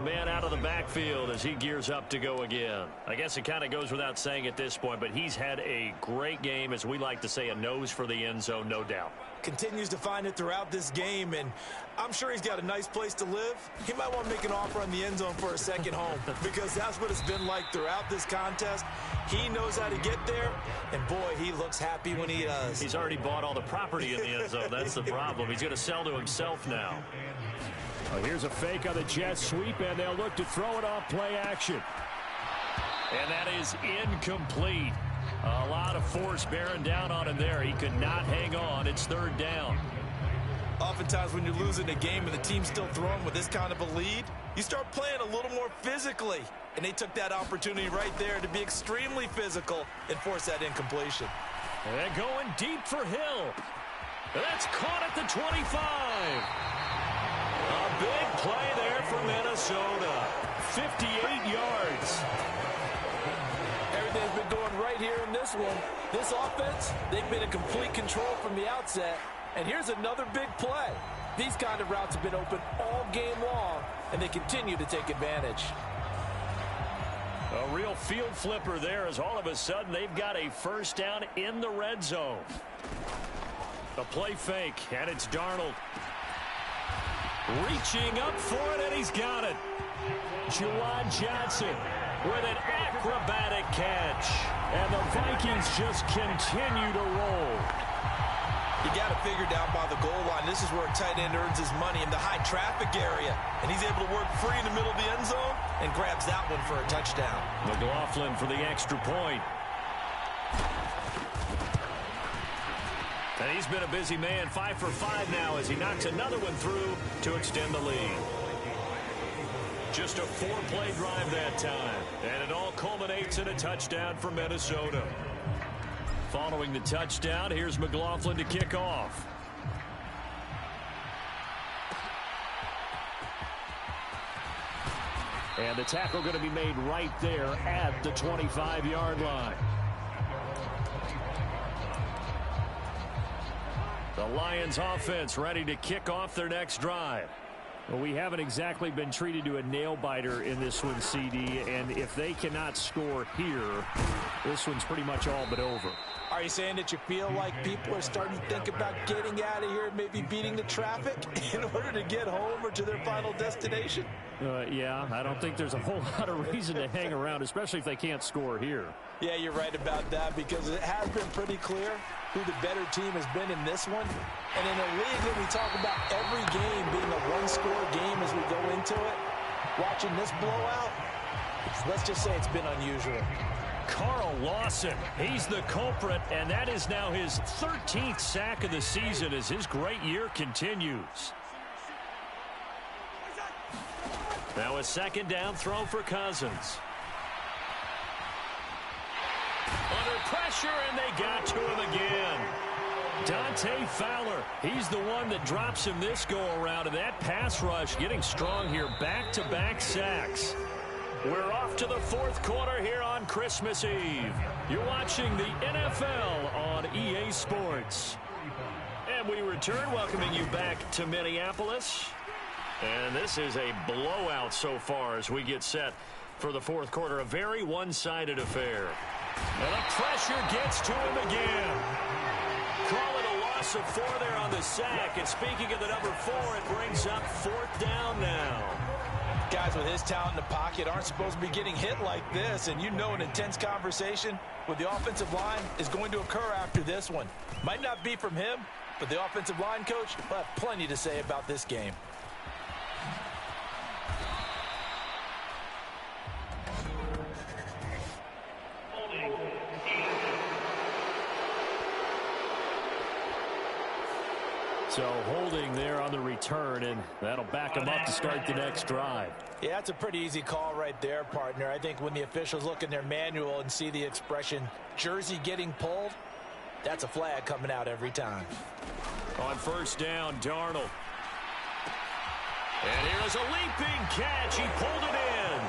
man out of the backfield as he gears up to go again. I guess it kind of goes without saying at this point, but he's had a great game, as we like to say, a nose for the end zone, no doubt. Continues to find it throughout this game, and I'm sure he's got a nice place to live. He might want to make an offer on the end zone for a second home because that's what it's been like throughout this contest. He knows how to get there, and boy, he looks happy when he does. He's already bought all the property in the end zone. That's the problem. He's going to sell to himself now. Well, here's a fake on the jet sweep, and they'll look to throw it off play action. And that is incomplete. A lot of force bearing down on him there. He could not hang on. It's third down. Oftentimes when you're losing a game and the team's still throwing with this kind of a lead, you start playing a little more physically. And they took that opportunity right there to be extremely physical and force that incompletion. And going deep for Hill. That's caught at the 25. A big play there for Minnesota. 58 yards. Everything's been going right here in this one. This offense, they've been in complete control from the outset. And here's another big play. These kind of routes have been open all game long, and they continue to take advantage. A real field flipper there as all of a sudden they've got a first down in the red zone. A play fake, and it's Darnold. Reaching up for it, and he's got it. Juwan Johnson with an acrobatic catch. And the Vikings just continue to roll. You got to figure down by the goal line. This is where a tight end earns his money in the high traffic area. And he's able to work free in the middle of the end zone and grabs that one for a touchdown. McLaughlin for the extra point. And he's been a busy man, 5 for 5 now as he knocks another one through to extend the lead. Just a 4-play drive that time. And it all culminates in a touchdown for Minnesota. Following the touchdown, here's McLaughlin to kick off. And the tackle going to be made right there at the 25-yard line. The Lions offense ready to kick off their next drive. Well, we haven't exactly been treated to a nail-biter in this one, CD, and if they cannot score here, this one's pretty much all but over. Are you saying that you feel like people are starting to think about getting out of here, maybe beating the traffic in order to get home or to their final destination? Yeah, I don't think there's a whole lot of reason to hang around, especially if they can't score here. Yeah, you're right about that because it has been pretty clear who the better team has been in this one. And in a league that we talk about every game being a one-score game as we go into it, watching this blowout, let's just say it's been unusual. Carl Lawson, he's the culprit, and that is now his 13th sack of the season as his great year continues. Now a second down throw for Cousins. Under pressure, and they got to him again. Dante Fowler, he's the one that drops him this go-around, and that pass rush getting strong here, back-to-back sacks. We're off to the fourth quarter here on Christmas Eve. You're watching the NFL on EA Sports. And we return, welcoming you back to Minneapolis. And this is a blowout so far as we get set for the fourth quarter. A very one-sided affair. And the pressure gets to him again. Call it a loss of 4 there on the sack. And speaking of the number 4, it brings up fourth down now. Guys with his talent in the pocket aren't supposed to be getting hit like this. And you know an intense conversation with the offensive line is going to occur after this one. Might not be from him, but the offensive line coach will have plenty to say about this game. So holding there on the return, and that'll back them up to start the next drive. Yeah, that's a pretty easy call right there, partner. I think when the officials look in their manual and see the expression jersey getting pulled, that's a flag coming out every time. On first down, Darnold. And here's a leaping catch. He pulled it in.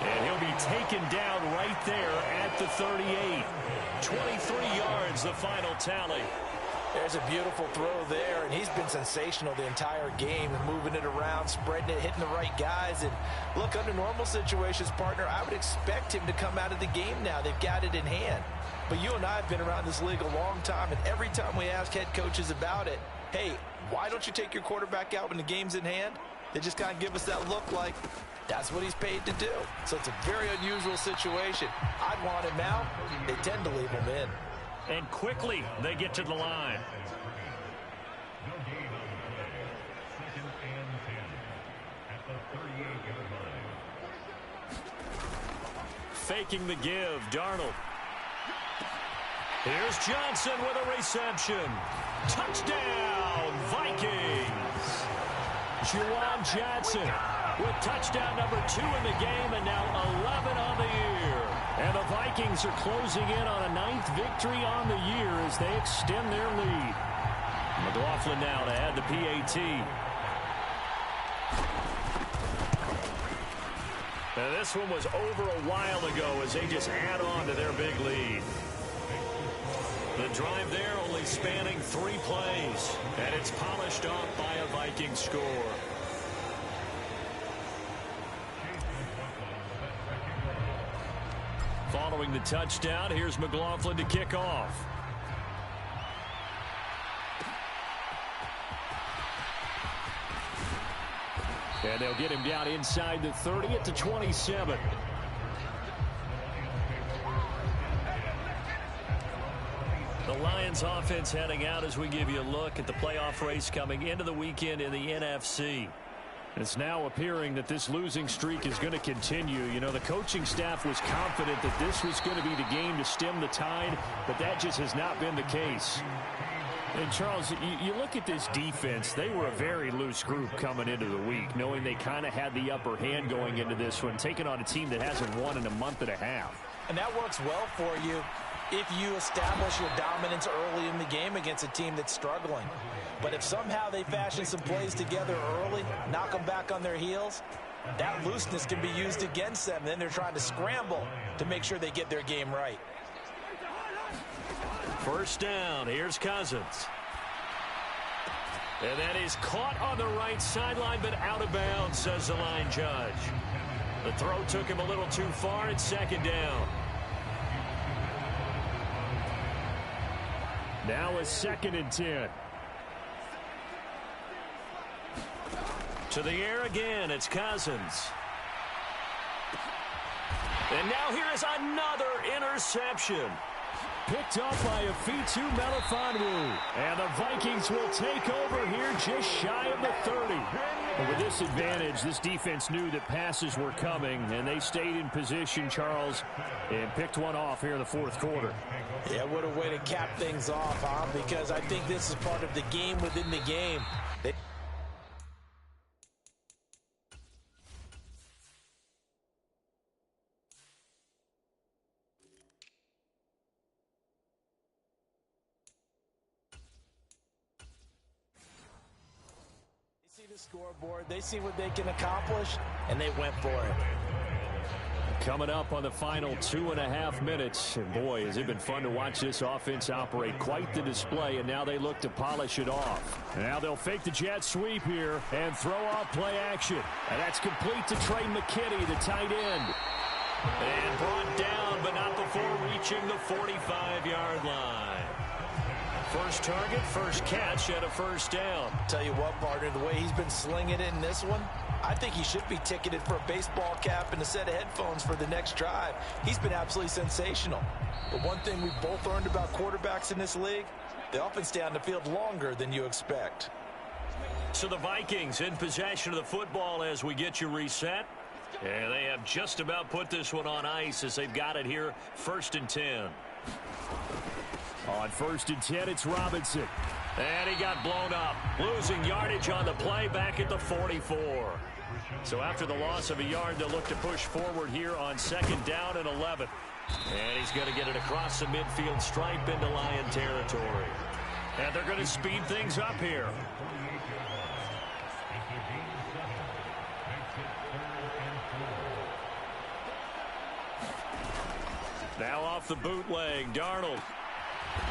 And he'll be taken down right there at the 38. 23 yards, the final tally. There's a beautiful throw there, and he's been sensational the entire game, moving it around, spreading it, hitting the right guys. And look, under normal situations, partner, I would expect him to come out of the game now. They've got it in hand. But you and I have been around this league a long time, and every time we ask head coaches about it, hey, why don't you take your quarterback out when the game's in hand? They just kind of give us that look like that's what he's paid to do. So it's a very unusual situation. I'd want him out. They tend to leave him in. And quickly, they get to the line. Faking the give, Darnold. Here's Johnson with a reception. Touchdown, Vikings. Juwan Johnson with touchdown number 2 in the game, and now 11 on the year. And the Vikings are closing in on a 9th victory on the year as they extend their lead. McLaughlin now to add the PAT. Now this one was over a while ago as they just add on to their big lead. The drive there only spanning 3 plays, and it's polished off by a Viking score. Following the touchdown, here's McLaughlin to kick off. And they'll get him down inside the 30 at the 27. The Lions offense heading out as we give you a look at the playoff race coming into the weekend in the NFC. It's now appearing that this losing streak is going to continue. You know, the coaching staff was confident that this was going to be the game to stem the tide, but that just has not been the case. And, Charles, you look at this defense, they were a very loose group coming into the week, knowing they kind of had the upper hand going into this one, taking on a team that hasn't won in a month and a half. And that works well for you if you establish your dominance early in the game against a team that's struggling. But if somehow they fashion some plays together early, knock them back on their heels, that looseness can be used against them. Then they're trying to scramble to make sure they get their game right. First down, here's Cousins. And that is caught on the right sideline, but out of bounds, says the line judge. The throw took him a little too far. It's second down. Now a 2nd and 10. To the air again, it's Cousins. And now here is another interception. Picked up by Afitu Melifonwu. And the Vikings will take over here just shy of the 30. But with this advantage, this defense knew that passes were coming, and they stayed in position, Charles, and picked one off here in the 4th quarter. Yeah, what a way to cap things off, huh? Because I think this is part of the game within the game. The scoreboard, they see what they can accomplish, and they went for it. Coming up on the final 2.5 minutes, and boy, has it been fun to watch this offense operate. Quite the display, and now they look to polish it off. Now they'll fake the jet sweep here and throw off play action, and that's complete to Trey McKinney, the tight end, and brought down, but not before reaching the 45-yard line. First target, first catch, and a first down. Tell you what, partner, the way he's been slinging it in this one, I think he should be ticketed for a baseball cap and a set of headphones for the next drive. He's been absolutely sensational. But one thing we've both learned about quarterbacks in this league, they often stay on the field longer than you expect. So the Vikings in possession of the football as we get you reset. And they have just about put this one on ice as they've got it here, 1st and 10. On 1st and 10, it's Robinson. And he got blown up. Losing yardage on the play back at the 44. So after the loss of a yard, they'll look to push forward here on 2nd down and 11. And he's going to get it across the midfield stripe into Lion territory. And they're going to speed things up here. Now off the bootleg, Darnold.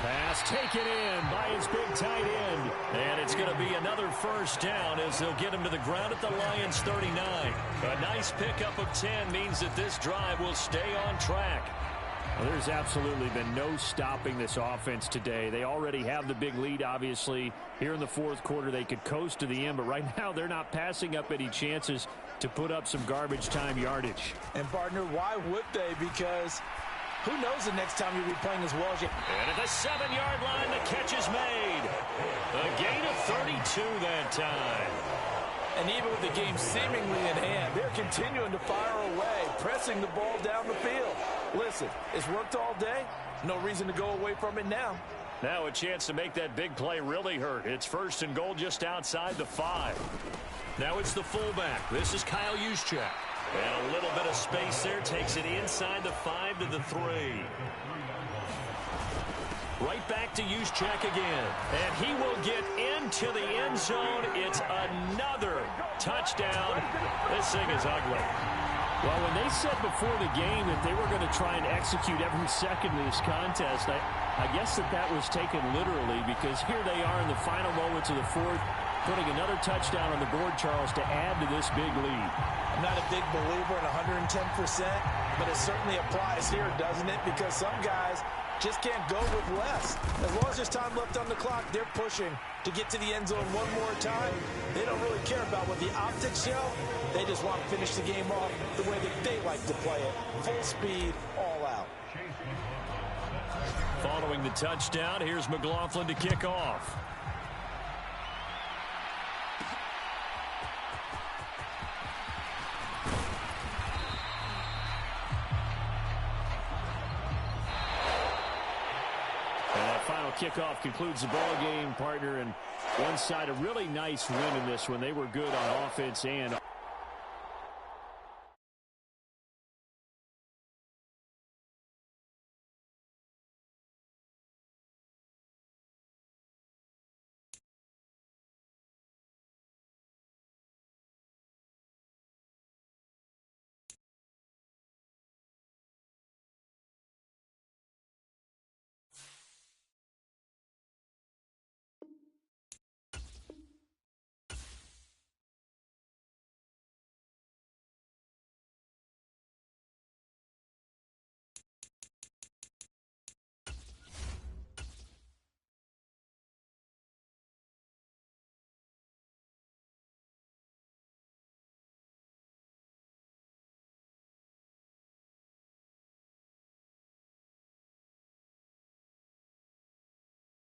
Pass taken in by his big tight end. And it's going to be another first down as they'll get him to the ground at the Lions' 39. A nice pickup of 10 means that this drive will stay on track. Well, there's absolutely been no stopping this offense today. They already have the big lead, obviously. Here in the fourth quarter, they could coast to the end, but right now they're not passing up any chances to put up some garbage time yardage. And, partner, why would they? Because who knows the next time you'll be playing as well as you. And at the 7-yard line, the catch is made. A gain of 32 that time. And even with the game seemingly in hand, they're continuing to fire away, pressing the ball down the field. Listen, it's worked all day. No reason to go away from it now. Now a chance to make that big play really hurt. It's first and goal just outside the 5. Now it's the fullback. This is Kyle Juszczyk. And a little bit of space there takes it inside the 5 to the 3. Right back to Juszczyk again. And he will get into the end zone. It's another touchdown. This thing is ugly. Well, when they said before the game that they were going to try and execute every second of this contest, I guess that was taken literally, because here they are in the final moments of the fourth, putting another touchdown on the board, Charles, to add to this big lead. I'm not a big believer in 110%, but it certainly applies here, doesn't it? Because some guys just can't go with less. As long as there's time left on the clock, they're pushing to get to the end zone one more time. They don't really care about what the optics show. They just want to finish the game off the way that they like to play it. Full speed, all out. Following the touchdown, here's McLaughlin to kick off. Kickoff concludes the ball game, partner, and one side a really nice win in this one. They were good on offense and